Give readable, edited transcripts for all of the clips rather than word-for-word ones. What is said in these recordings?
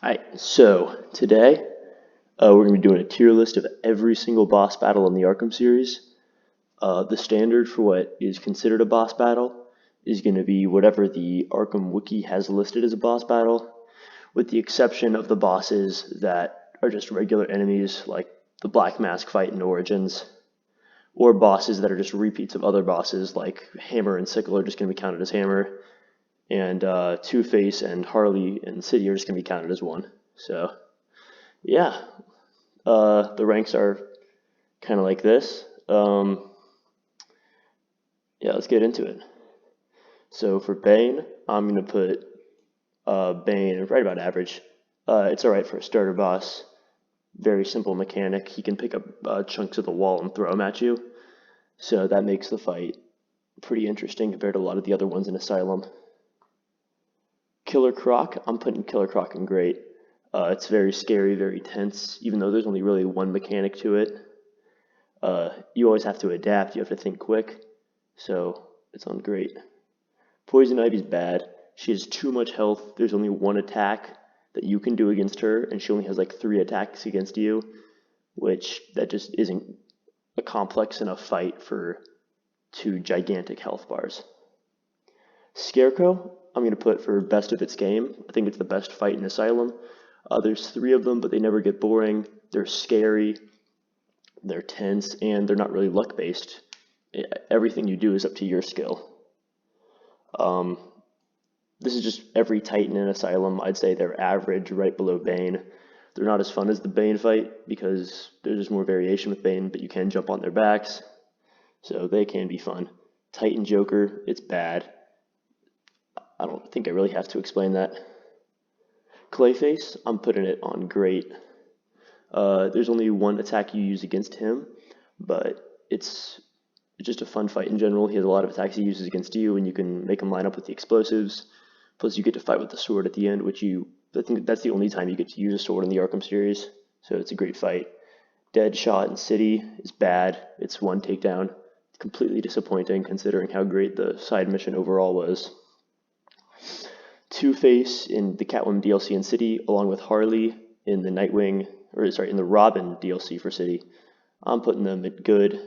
Alright, so today we're going to be doing a tier list of every single boss battle in the Arkham series. The standard for what is considered a boss battle is going to be whatever the Arkham Wiki has listed as a boss battle, with the exception of the bosses that are just regular enemies, like the Black Mask fight in Origins, or bosses that are just repeats of other bosses, like Hammer and Sickle are just going to be counted as Hammer, and Two-Face and Harley and City are just going to be counted as one. So, yeah, the ranks are kind of like this. Yeah, let's get into it. So for Bane, I'm going to put Bane right about average. It's alright for a starter boss. Very simple mechanic. He can pick up chunks of the wall and throw them at you. So that makes the fight pretty interesting compared to a lot of the other ones in Asylum. Killer Croc, I'm putting Killer Croc in great. It's very scary, very tense, even though there's only really one mechanic to it. You always have to adapt, you have to think quick, so it's on great. Poison Ivy's bad. She has too much health. There's only one attack that you can do against her, and she only has like 3 attacks against you, which that just isn't a complex enough fight for 2 gigantic health bars. Scarecrow, I'm going to put for best of its game. I think it's the best fight in Asylum. There's 3 of them, but they never get boring. They're scary, they're tense, and they're not really luck-based. Everything you do is up to your skill. This is just every Titan in Asylum. I'd say they're average, right below Bane. They're not as fun as the Bane fight because there's just more variation with Bane, but you can jump on their backs, so they can be fun. Titan Joker, it's bad. I don't think I really have to explain that. Clayface, I'm putting it on great. There's only one attack you use against him, but it's just a fun fight in general. He has a lot of attacks he uses against you, and you can make him line up with the explosives. Plus, you get to fight with the sword at the end, I think that's the only time you get to use a sword in the Arkham series, so it's a great fight. Deadshot in City is bad. It's 1 takedown. It's completely disappointing considering how great the side mission overall was. Two-Face in the Catwoman DLC in City, along with Harley in the in the Robin DLC for City. I'm putting them at good.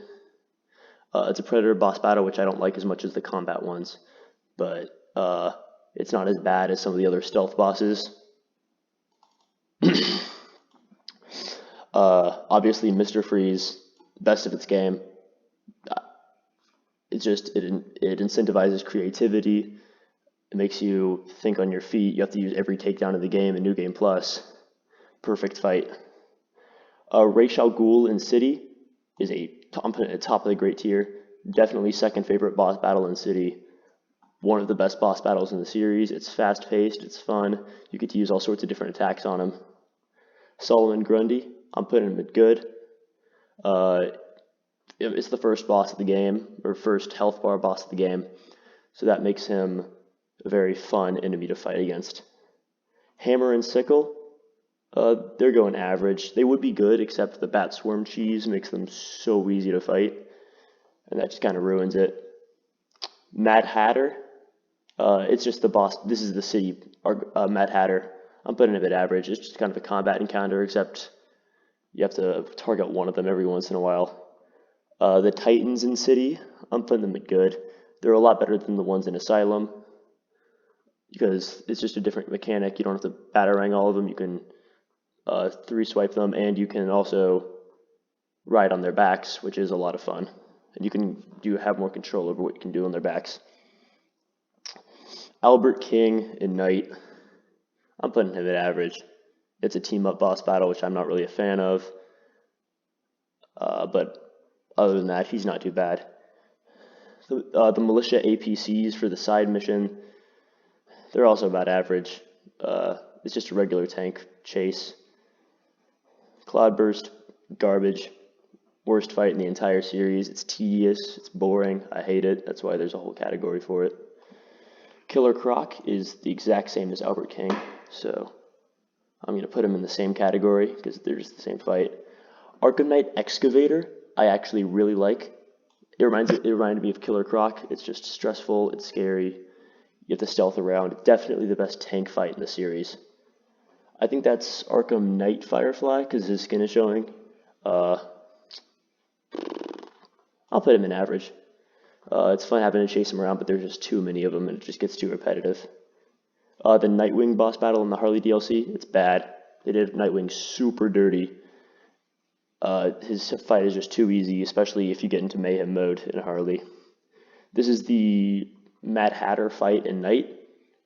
It's a Predator boss battle, which I don't like as much as the combat ones, but it's not as bad as some of the other stealth bosses. Obviously, Mr. Freeze, best of its game. It incentivizes creativity. It makes you think on your feet. You have to use every takedown of the game in New Game Plus. Perfect fight. Ra's al Ghul in City is I'm putting it at top of the great tier. Definitely second favorite boss battle in City. One of the best boss battles in the series. It's fast paced, it's fun. You get to use all sorts of different attacks on him. Solomon Grundy, I'm putting him at good. It's the first boss of the game, or first health bar boss of the game. So that makes him a very fun enemy to fight against. Hammer and Sickle, they're going average. They would be good, except the Bat Swarm cheese makes them so easy to fight, and that just kind of ruins it. Mad Hatter, it's just the boss. This is the City Mad Hatter. I'm putting it at average. It's just kind of a combat encounter, except you have to target one of them every once in a while. The Titans in City, I'm putting them at good. They're a lot better than the ones in Asylum, because it's just a different mechanic. You don't have to batarang all of them. You can 3-swipe them, and you can also ride on their backs, which is a lot of fun. And you have more control over what you can do on their backs. Albert King in Night, I'm putting him at average. It's a team-up boss battle, which I'm not really a fan of. But other than that, he's not too bad. The militia APCs for the side mission, they're also about average. It's just a regular tank chase. Cloudburst, garbage. Worst fight in the entire series. It's tedious, it's boring, I hate it. That's why there's a whole category for it. Killer Croc is the exact same as Albert King, so I'm going to put him in the same category because they're just the same fight. Arkham Knight Excavator, I actually really like. It reminded me of Killer Croc. It's just stressful, it's scary. You have to stealth around. Definitely the best tank fight in the series. I think that's Arkham Knight Firefly because his skin is showing. Uh, I'll put him in average. It's fun having to chase him around, but there's just too many of them and it just gets too repetitive. The Nightwing boss battle in the Harley DLC, it's bad. They did Nightwing super dirty. His fight is just too easy, especially if you get into mayhem mode in Harley. This is the Mad Hatter fight in Night.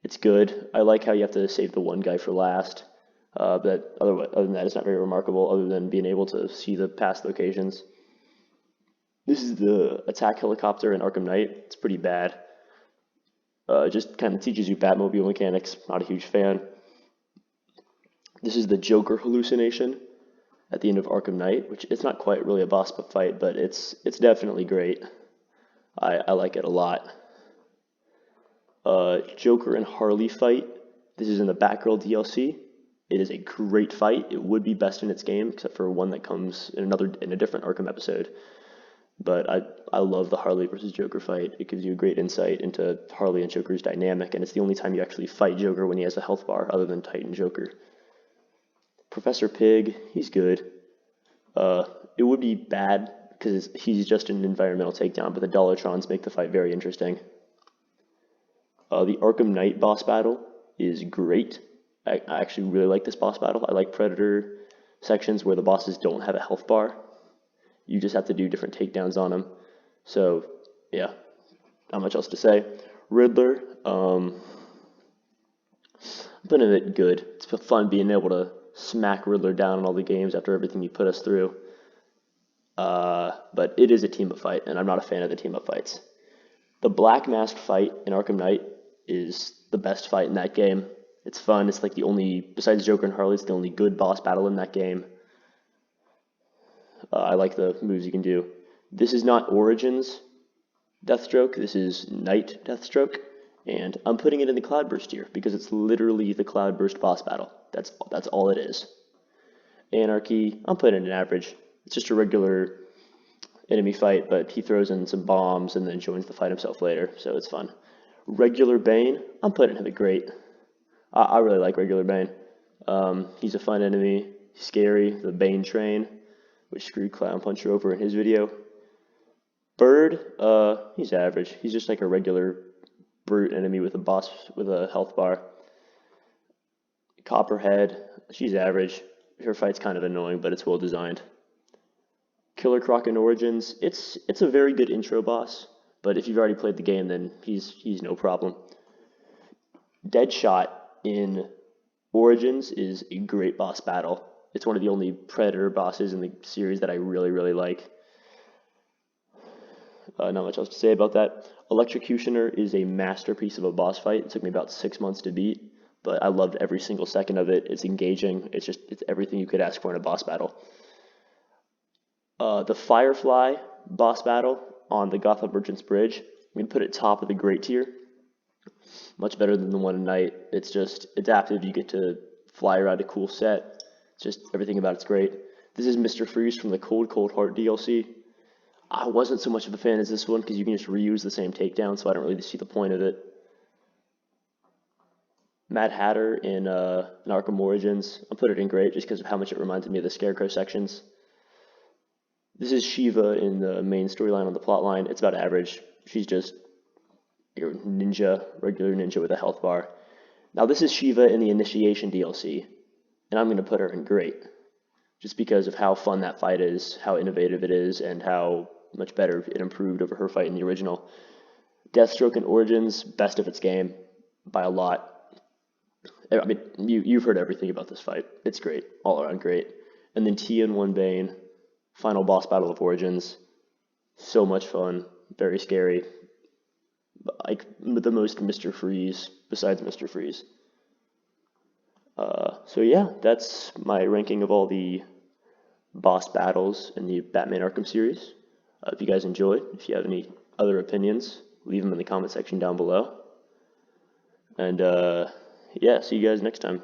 It's good. I like how you have to save the one guy for last. But other than that, it's not very remarkable other than being able to see the past locations. This is the attack helicopter in Arkham Knight. It's pretty bad. It just kind of teaches you Batmobile mechanics. Not a huge fan. This is the Joker hallucination at the end of Arkham Knight, which it's not quite really a boss fight, but it's definitely great. I like it a lot. Joker and Harley fight. This is in the Batgirl DLC. It is a great fight. It would be best in its game, except for one that comes in a different Arkham episode. But I love the Harley versus Joker fight. It gives you a great insight into Harley and Joker's dynamic, and it's the only time you actually fight Joker when he has a health bar, other than Titan Joker. Professor Pig, he's good. It would be bad because he's just an environmental takedown, but the Dollartrons make the fight very interesting. The Arkham Knight boss battle is great. I actually really like this boss battle. I like Predator sections where the bosses don't have a health bar. You just have to do different takedowns on them. So, yeah, not much else to say. Riddler, I'm putting it good. It's fun being able to smack Riddler down in all the games after everything you put us through. But it is a team-up fight, and I'm not a fan of the team-up fights. The Black Mask fight in Arkham Knight is the best fight in that game. It's fun. It's like the only, besides Joker and Harley, it's the only good boss battle in that game. I like the moves you can do. This is not Origins Deathstroke. This is Night Deathstroke. And I'm putting it in the Cloudburst tier because it's literally the Cloudburst boss battle. That's all it is. Anarchy, I'm putting it in average. It's just a regular enemy fight, but he throws in some bombs and then joins the fight himself later, so it's fun. Regular Bane, I'm putting him at great. I really like Regular Bane. He's a fun enemy. He's scary. The Bane train, which screwed Clown Puncher over in his video. Bird, he's average. He's just like a regular brute enemy with a health bar. Copperhead, she's average. Her fight's kind of annoying, but it's well designed. Killer Croc in Origins, it's a very good intro boss, but if you've already played the game, then he's no problem. Deadshot in Origins is a great boss battle. It's one of the only Predator bosses in the series that I really, really like. Not much else to say about that. Electrocutioner is a masterpiece of a boss fight. It took me about 6 months to beat, but I loved every single second of it. It's engaging. It's everything you could ask for in a boss battle. The Firefly boss battle on the Gotham Merchants Bridge, I'm going to put it top of the great tier. Much better than the one in Night. It's just adaptive. You get to fly around a cool set. It's just everything about it's great. This is Mr. Freeze from the Cold Heart DLC. I wasn't so much of a fan as this one because you can just reuse the same takedown, so I don't really see the point of it. Mad Hatter in Arkham Origins, I'll put it in great just because of how much it reminded me of the Scarecrow sections. This is Shiva in the main storyline on the plotline. It's about average. She's just your ninja, regular ninja with a health bar. Now this is Shiva in the Initiation DLC, and I'm going to put her in great, just because of how fun that fight is, how innovative it is, and how much better it improved over her fight in the original. Deathstroke in Origins, best of its game by a lot. I mean, you've heard everything about this fight. It's great, all around great. And then TN1 Bane, final boss battle of Origins. So much fun, very scary. Like the most Mr. Freeze besides Mr. Freeze. So yeah, that's my ranking of all the boss battles in the Batman Arkham series. If you guys enjoyed, if you have any other opinions, leave them in the comment section down below. And yeah, see you guys next time.